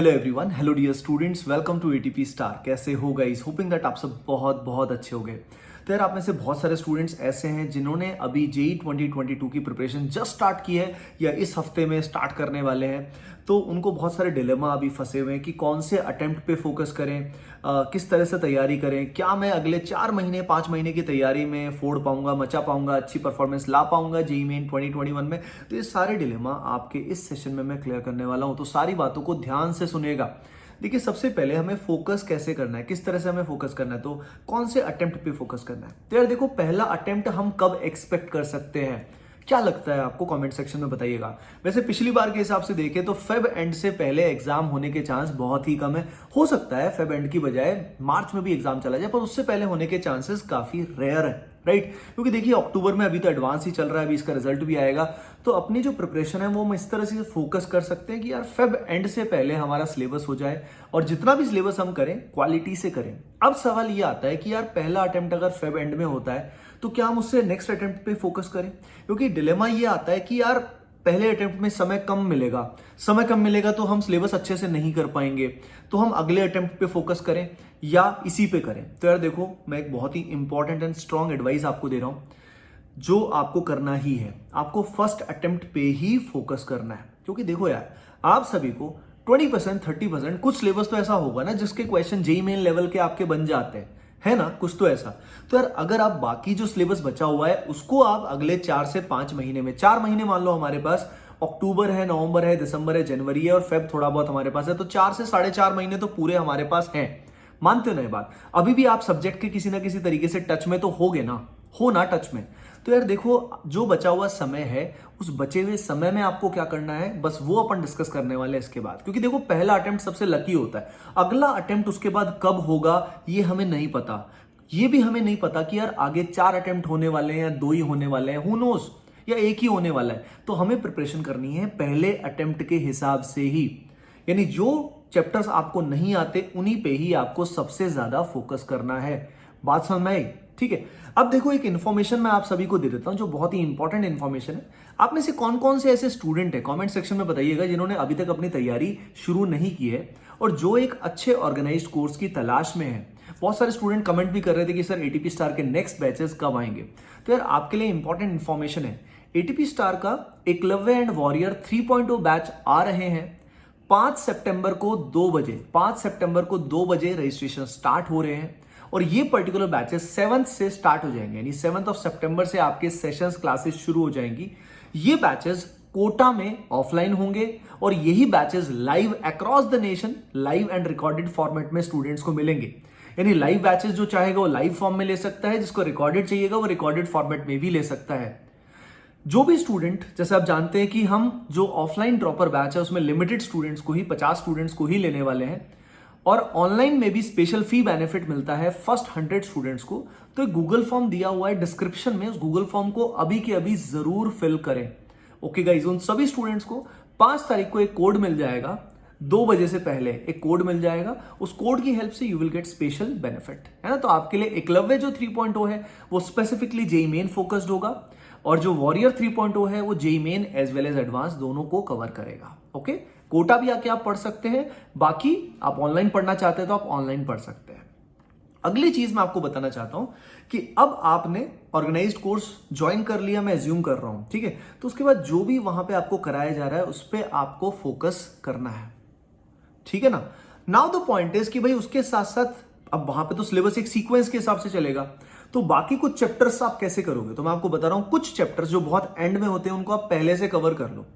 Hello everyone, hello dear students, welcome to ATP star. कैसे हो guys? Hoping that आप सब बहुत बहुत अच्छे हो गए। तो यार, आप में से बहुत सारे स्टूडेंट्स ऐसे हैं जिन्होंने अभी जेई 2022 की प्रिपरेशन जस्ट स्टार्ट की है या इस हफ्ते में स्टार्ट करने वाले हैं। तो उनको बहुत सारे डिलेमा अभी फंसे हुए हैं कि कौन से अटेम्प्ट पे फोकस करें, किस तरह से तैयारी करें, क्या मैं अगले 4 महीने 5 महीने की तैयारी में फोड़ पाऊंगा, मचा पाऊंगा, अच्छी परफॉर्मेंस ला पाऊंगा जेई मेन 2021 में। तो ये सारे डिलेमा आपके इस सेशन में मैं क्लियर करने वाला हूं, तो सारी बातों को ध्यान से सुनिएगा। देखिए, सबसे पहले हमें फोकस कैसे करना है, किस तरह से हमें फोकस करना है, तो कौन से अटेम्प्ट पे फोकस करना है। तो यार देखो, पहला अटेम्प्ट हम कब एक्सपेक्ट कर सकते हैं, क्या लगता है आपको? कमेंट सेक्शन में बताइएगा। वैसे पिछली बार के हिसाब से देखें तो फेब एंड से पहले एग्जाम होने के चांस बहुत ही कम है। हो सकता है फेब एंड की बजाय मार्च में भी एग्जाम चला जाए, पर उससे पहले होने के चांसेस काफी रेयर है, राइट? क्योंकि देखिए, अक्टूबर में अभी तो एडवांस ही चल रहा है, अभी इसका रिजल्ट भी आएगा। तो अपनी जो प्रिपरेशन है वो हम इस तरह से फोकस कर सकते हैं कि यार फेब एंड से पहले हमारा सिलेबस हो जाए, और जितना भी सिलेबस हम करें क्वालिटी से करें। अब सवाल ये आता है कि यार, पहला अटेम्प्ट अगर फेब एंड में होता है तो क्या हम उससे नेक्स्ट अटेम्प्ट पे फोकस करें? क्योंकि डिलेमा ये आता है कि यार, पहले अटेम्प्ट में समय कम मिलेगा तो हम सिलेबस अच्छे से नहीं कर पाएंगे, तो हम अगले अटेम्प्ट पे फोकस करें या इसी पे करें। तो यार देखो, मैं एक बहुत ही इंपॉर्टेंट एंड स्ट्रॉन्ग एडवाइस आपको दे रहा हूं, जो आपको करना ही है। आपको फर्स्ट अटेम्प्ट पे ही फोकस करना है। क्योंकि देखो यार, आप सभी को 20% 30% कुछ सिलेबस तो ऐसा होगा ना जिसके क्वेश्चन जेईई मेन लेवल के आपके बन जाते हैं, है ना? कुछ तो ऐसा। तो यार, अगर आप बाकी जो सिलेबस बचा हुआ है उसको आप अगले 4 से 5 महीने में, 4 महीने मान लो हमारे पास, अक्टूबर है, नवंबर है, दिसंबर है, जनवरी है और फेब थोड़ा बहुत हमारे पास है, तो 4 से 4.5 महीने तो पूरे हमारे पास हैं। मानते हो ना ये बात? अभी भी आप सब्जेक्ट के किसी ना किसी तरीके से टच में तो होगे ना, हो ना टच में। तो यार देखो, जो बचा हुआ समय है, उस बचे हुए समय में आपको क्या करना है, बस वो अपन डिस्कस करने वाले हैं इसके बाद। क्योंकि देखो, पहला अटेम्प्ट सबसे लकी होता है, अगला अटेम्प्ट उसके बाद कब होगा ये हमें नहीं पता। ये भी हमें नहीं पता कि यार आगे 4 अटेम्प्ट होने वाले हैं या 2 ही होने वाले हैं, हु नोज, या एक ही होने वाला है। तो हमें प्रिपरेशन करनी है पहले अटेम्प्ट के हिसाब से ही, यानी जो चैप्टर्स आपको नहीं आते उन्हीं पे ही आपको सबसे ज्यादा फोकस करना है। बात समझ में आई? ठीक है। अब देखो, एक इन्फॉर्मेशन मैं आप सभी को दे देता हूं जो बहुत ही इंपॉर्टेंट इन्फॉर्मेशन है। आप में से कौन कौन से ऐसे स्टूडेंट है, कमेंट सेक्शन में बताइएगा, जिन्होंने अभी तक अपनी तैयारी शुरू नहीं की है और जो एक अच्छे ऑर्गेनाइज्ड कोर्स की तलाश में है। बहुत सारे स्टूडेंट कमेंट भी कर रहे थे कि सर, एटीपी स्टार के नेक्स्ट बैचेस कब आएंगे। तो यार, आपके लिए इंपॉर्टेंट इन्फॉर्मेशन है, एटीपी स्टार का एकलव्य एंड वॉरियर 3.0 बैच आ रहे हैं 5 सितंबर को 2 बजे। 5 सितंबर को 2 बजे रजिस्ट्रेशन स्टार्ट हो रहे हैं और ये पर्टिकुलर बैचेस 7 से स्टार्ट हो जाएंगे, यानी 7 सितंबर से आपके सेशंस क्लासेस शुरू हो जाएंगी। ये बैचेस कोटा में ऑफलाइन होंगे और यही batches live across the nation, live and recorded format में स्टूडेंट्स को मिलेंगे। यानी लाइव बैचेस जो चाहेगा वो लाइव फॉर्म में ले सकता है, जिसको रिकॉर्डेड चाहिएगा वो रिकॉर्डेड फॉर्मेट में भी ले सकता है। जो भी स्टूडेंट, जैसे आप जानते हैं कि हम जो ऑफलाइन ड्रॉपर बैच है उसमें लिमिटेड स्टूडेंट्स को ही, 50 स्टूडेंट्स को ही लेने वाले हैं, और ऑनलाइन में भी स्पेशल फी बेनिफिट मिलता है फर्स्ट 100 स्टूडेंट्स को। तो एक गूगल फॉर्म दिया हुआ है डिस्क्रिप्शन में, उस गूगल फॉर्म को अभी के अभी जरूर फिल करें। ओके गाइज, उन सभी स्टूडेंट्स को 5 तारीख को एक कोड मिल जाएगा, 2 बजे से पहले एक कोड मिल जाएगा। उस कोड की हेल्प से you will get special benefit, है ना? तो आपके लिए एकलव्य जो 3.0 है वो स्पेसिफिकली जेईई मेन फोकस्ड होगा, और जो वॉरियर 3.0 है वो JEE Main as well as advance दोनों को कवर करेगा। ओके, कोटा भी आके आप पढ़ सकते हैं, बाकी आप ऑनलाइन पढ़ना चाहते हैं तो आप ऑनलाइन पढ़ सकते हैं। अगली चीज मैं आपको बताना चाहता हूं कि अब आपने ऑर्गेनाइज्ड कोर्स ज्वाइन कर लिया, मैं एज्यूम कर रहा हूं, ठीक है? तो उसके बाद जो भी वहां पे आपको कराया जा रहा है उस पर आपको फोकस करना है, ठीक है ना? नाउ द पॉइंट इज कि भाई, उसके साथ साथ अब वहां पे तो सिलेबस एक सीक्वेंस के हिसाब से चलेगा, तो बाकी कुछ चैप्टर्स आप कैसे करोगे? तो मैं आपको बता रहा हूं, कुछ चैप्टर्स जो बहुत एंड में होते हैं उनको आप पहले से कवर कर लो,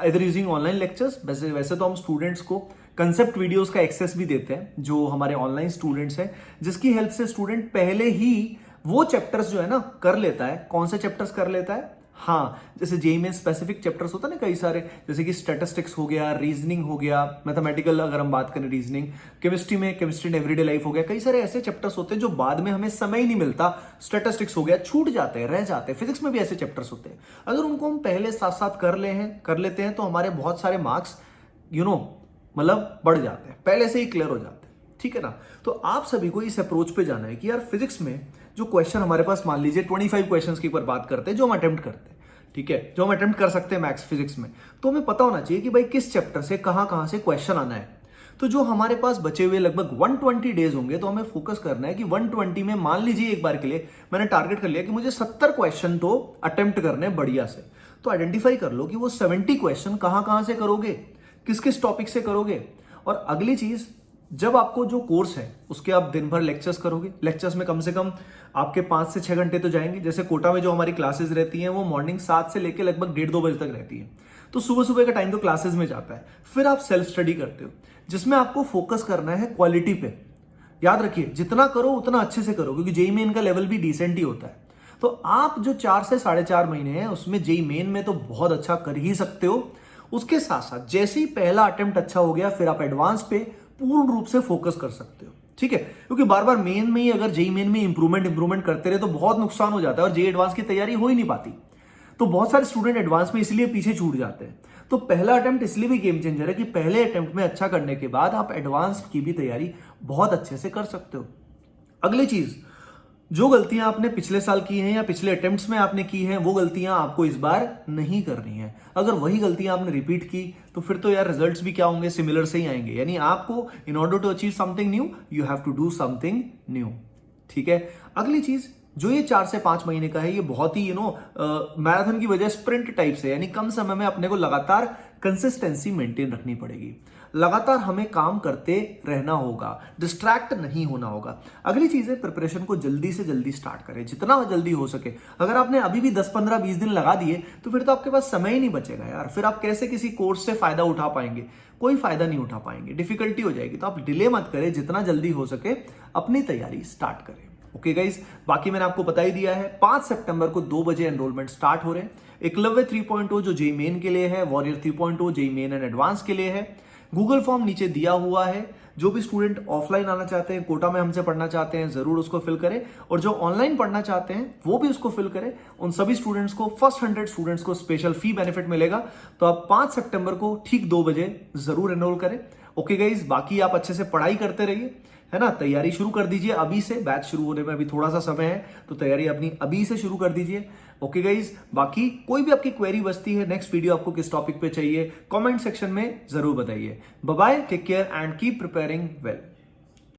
इधर यूजिंग ऑनलाइन लेक्चर्स। वैसे तो हम स्टूडेंट्स को कंसेप्ट वीडियोस का एक्सेस भी देते हैं, जो हमारे ऑनलाइन स्टूडेंट्स हैं, जिसकी हेल्प से स्टूडेंट पहले ही वो चैप्टर्स जो है ना कर लेता है। कौन से चैप्टर्स कर लेता है? हाँ, जैसे जेईई में स्पेसिफिक चैप्टर्स होता है ना कई सारे, जैसे कि स्टैटिस्टिक्स हो गया, रीजनिंग हो गया, मैथमेटिकल अगर हम बात करें रीजनिंग, केमिस्ट्री में केमिस्ट्री एंड एवरीडे लाइफ हो गया। कई सारे ऐसे चैप्टर्स होते हैं जो बाद में हमें समय ही नहीं मिलता, स्टैटिस्टिक्स हो गया, छूट जाते हैं, रह जाते हैं। फिजिक्स में भी ऐसे चैप्टर्स होते हैं, अगर उनको हम पहले साथ साथ कर लेते हैं तो हमारे बहुत सारे मार्क्स मतलब बढ़ जाते हैं, पहले से ही क्लियर हो जाते हैं, ठीक है ना? तो आप सभी को इस अप्रोच पे जाना है कि यार, फिजिक्स में जो क्वेश्चन हमारे पास, मान लीजिए 25 क्वेश्चंस की ऊपर बात करते हैं जो हम अटेम्प्ट करते हैं, ठीक है, जो हम अटेम्प्ट कर सकते हैं मैथ्स फिजिक्स में, तो हमें पता होना चाहिए कि भाई किस चैप्टर से कहां से क्वेश्चन आना है। तो जो हमारे पास बचे हुए लगभग 120 डेज होंगे, तो हमें फोकस करना है कि 120 में मान लीजिए एक बार के लिए मैंने टारगेट कर लिया कि मुझे 70 क्वेश्चन तो अटेम्प्ट करने बढ़िया से। तो आइडेंटिफाई कर लो कि वो 70 क्वेश्चन कहां से करोगे, किस किस टॉपिक से करोगे। और अगली चीज, जब आपको जो कोर्स है उसके आप दिन भर लेक्चर्स करोगे, लेक्चर्स में कम से कम आपके 5 से 6 घंटे तो जाएंगे। जैसे कोटा में जो हमारी क्लासेस रहती हैं वो मॉर्निंग 7 से लेकर लगभग 1:30-2 बजे तक रहती है, तो सुबह सुबह का टाइम तो क्लासेस में जाता है। फिर आप सेल्फ स्टडी करते हो जिसमें आपको फोकस करना है क्वालिटी पे। याद रखिए, जितना करो उतना अच्छे से करो, क्योंकि जेई मेन का लेवल भी डिसेंट ही होता है। तो आप जो 4 से 4.5 महीने हैं उसमें जेई मेन में तो बहुत अच्छा कर ही सकते हो। उसके साथ साथ जैसे ही पहला अटेम्प्ट अच्छा हो गया, फिर आप एडवांस पे पूर्ण रूप से फोकस कर सकते हो, ठीक है। क्योंकि बार बार मेन में ही अगर जेई मेन में इंप्रूवमेंट करते रहे तो बहुत नुकसान हो जाता है और जेई एडवांस की तैयारी हो ही नहीं पाती। तो बहुत सारे स्टूडेंट एडवांस में इसलिए पीछे छूट जाते हैं। तो पहला अटेम्प्ट इसलिए भी गेम चेंजर है कि पहले अटेम्प्ट में अच्छा करने के बाद आप एडवांस की भी तैयारी बहुत अच्छे से कर सकते हो। अगली चीज, जो गलतियां आपने पिछले साल की हैं या पिछले अटेम्प्ट्स में आपने की हैं, वो गलतियां आपको इस बार नहीं करनी है। अगर वही गलतियां आपने रिपीट की तो फिर तो यार रिजल्ट्स भी क्या होंगे, सिमिलर से ही आएंगे। यानी आपको in order to achieve something new you have to do something new, ठीक है। अगली चीज, जो ये 4 से 5 महीने का है, ये बहुत ही मैराथन की वजह स्प्रिंट टाइप से, यानी कम समय में अपने को लगातार कंसिस्टेंसी मेंटेन रखनी पड़ेगी। लगातार हमें काम करते रहना होगा, डिस्ट्रैक्ट नहीं होना होगा। अगली चीज है, प्रिपरेशन को जल्दी से जल्दी स्टार्ट करें, जितना जल्दी हो सके। अगर आपने अभी भी 10, 15, 20 दिन लगा दिए तो फिर तो आपके पास समय ही नहीं बचेगा यार। फिर आप कैसे किसी कोर्स से फायदा उठा पाएंगे? कोई फायदा नहीं उठा पाएंगे, डिफिकल्टी हो जाएगी। तो आप डिले मत करें, जितना जल्दी हो सके अपनी तैयारी स्टार्ट करें। ओके गाइस, बाकी मैंने आपको बता ही दिया है, 5 सितंबर को 2 बजे एनरोलमेंट स्टार्ट हो रहे हैं। एकलव्य 3.0 जो जेई मेन के लिए है, warrior 3.0 JEE Main and advance के लिए है। गूगल फॉर्म नीचे दिया हुआ है। जो भी स्टूडेंट ऑफलाइन आना चाहते हैं, कोटा में हमसे पढ़ना चाहते हैं, जरूर उसको फिल करें। और जो ऑनलाइन पढ़ना चाहते हैं वो भी उसको फिल करें। उन सभी स्टूडेंट्स को, फर्स्ट 100 स्टूडेंट्स को स्पेशल फी बेनिफिट मिलेगा। तो आप 5 सितंबर को ठीक 2 बजे जरूर एनरोल करें। ओके गाइज, बाकी आप अच्छे से पढ़ाई करते रहिए, है ना। तैयारी शुरू कर दीजिए अभी से, बैच शुरू होने में अभी थोड़ा सा समय है, तो तैयारी अपनी अभी से शुरू कर दीजिए। ओके गाइज, बाकी कोई भी आपकी क्वेरी बचती है, नेक्स्ट वीडियो आपको किस टॉपिक पे चाहिए, कमेंट सेक्शन में जरूर बताइए। Bye bye, take care and keep preparing well.